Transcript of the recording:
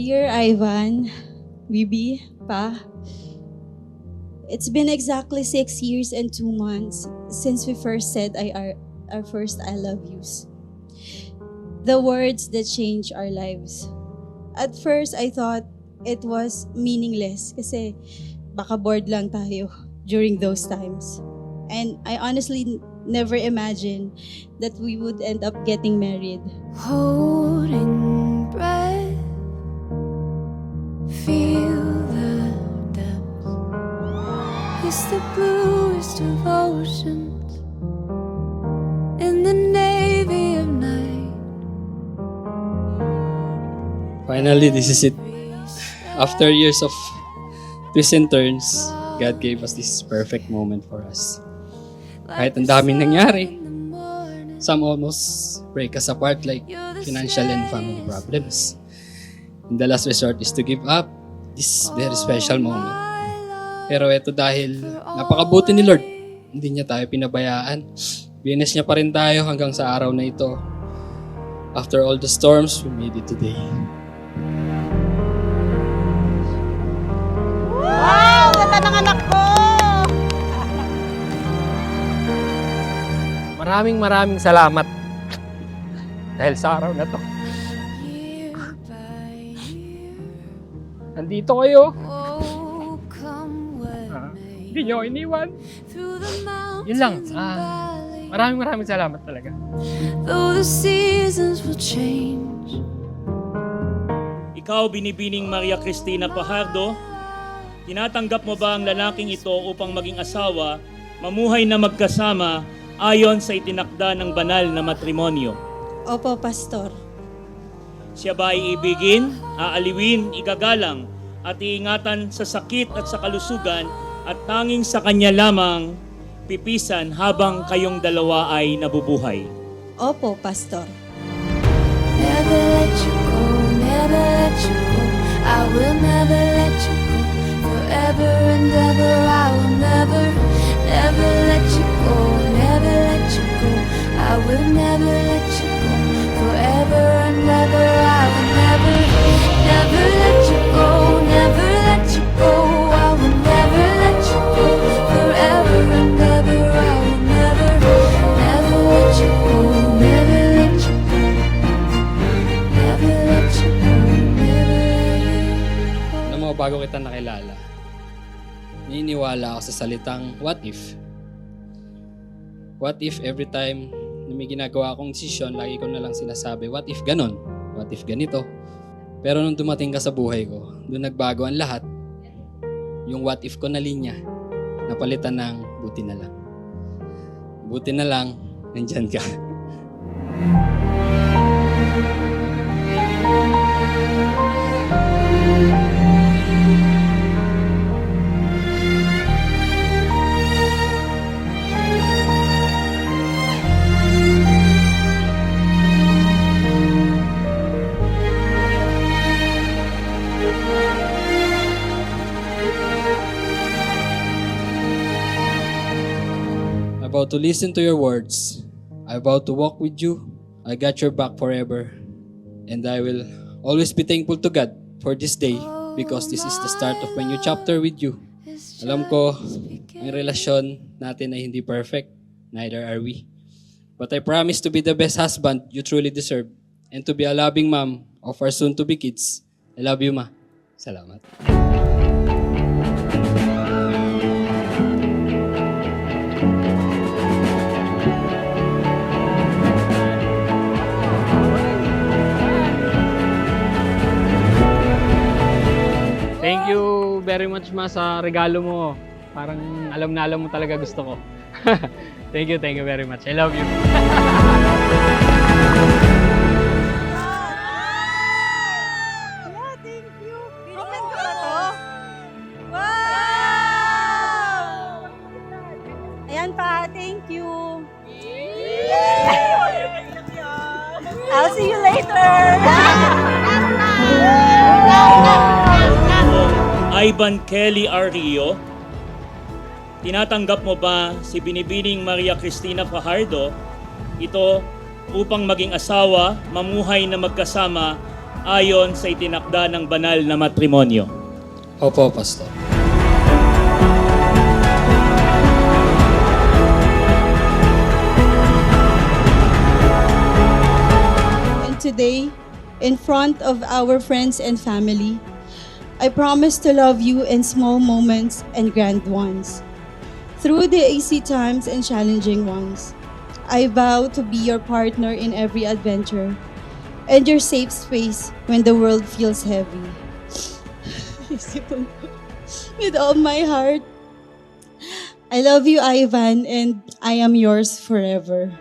Dear Ivan, Bibi, Pa, it's been exactly 6 years and 2 months since we first said our first I love yous. The words that change our lives. At first, I thought it was meaningless kasi baka bored lang tayo during those times. And I honestly never imagined that we would end up getting married. Holding breath, feel the depths. It's the bluest of oceans in the navy of night. Finally, this is it. After years of twists and turns, God gave us this perfect moment for us. Kahit ang daming nangyari, some almost break us apart like financial and family problems. And the last resort is to give up this very special moment. Pero ito dahil napakabuti ni Lord, hindi niya tayo pinabayaan. Binis niya pa rin tayo hanggang sa araw na ito. After all the storms, we made it today. Wow! Ganda ng anak ko! Maraming salamat dahil sa araw na to. Year by year, Nandito kayo. oh, come what Hindi may. nyo ako iniwan. Through the mountains Yun lang. and valleys, Maraming salamat talaga. though the seasons will change. Ikaw, Binibining Maria Cristina Fajardo, tinatanggap mo ba ang lalaking ito upang maging asawa, mamuhay na magkasama ayon sa itinakda ng banal na matrimonyo? Opo, Pastor. Siya ba ay ibigin, aaliwin, igagalang, at iingatan sa sakit at sa kalusugan at tanging sa kanya lamang pipisan habang kayong dalawa ay nabubuhay? Opo, Pastor. Never let you go, never let you go. I will never let you go. Forever and ever, I will never let you go, never let you go. I will never let you go. Forever and ever, I will never let you go, never let you go. I will never let you go. Forever and ever, I will never let you go, never let you go. Never let you go, never let you go. Alam mo, bago kita nakilala, naniniwala ako sa salitang what if. What if every time na may ginagawa akong desisyon, lagi ko na lang sinasabi, what if ganon? What if ganito? Pero nung dumating ka sa buhay ko, doon nagbago ang lahat. Yung what if ko na linya, napalitan ng buti na lang. Buti na lang, nandyan ka. I'm about to listen to your words. I'm about to walk with you. I got your back forever. And I will always be thankful to God for this day because this is the start of my new chapter with you. Alam ko, ang relasyon natin ay hindi perfect. Neither are we. But I promise to be the best husband you truly deserve and to be a loving mom of our soon-to-be kids. I love you, Ma. Salamat. Thank you very much, Ma, sa regalo mo. Parang alam na alam mo talaga gusto ko. Thank you very much. I love you. Yeah, thank you. Comment ko na to. Wow! Ayan pa, thank you. I'll see you later. Ivan Kelly Arrio, tinatanggap mo ba si Binibining Maria Cristina Fajardo ito upang maging asawa, mamuhay na magkasama ayon sa itinakda ng banal na matrimonyo. Opo, Pastor. And today, in front of our friends and family, I promise to love you in small moments and grand ones. Through the easy times and challenging ones, I vow to be your partner in every adventure and your safe space when the world feels heavy. With all my heart, I love you, Ivan, and I am yours forever.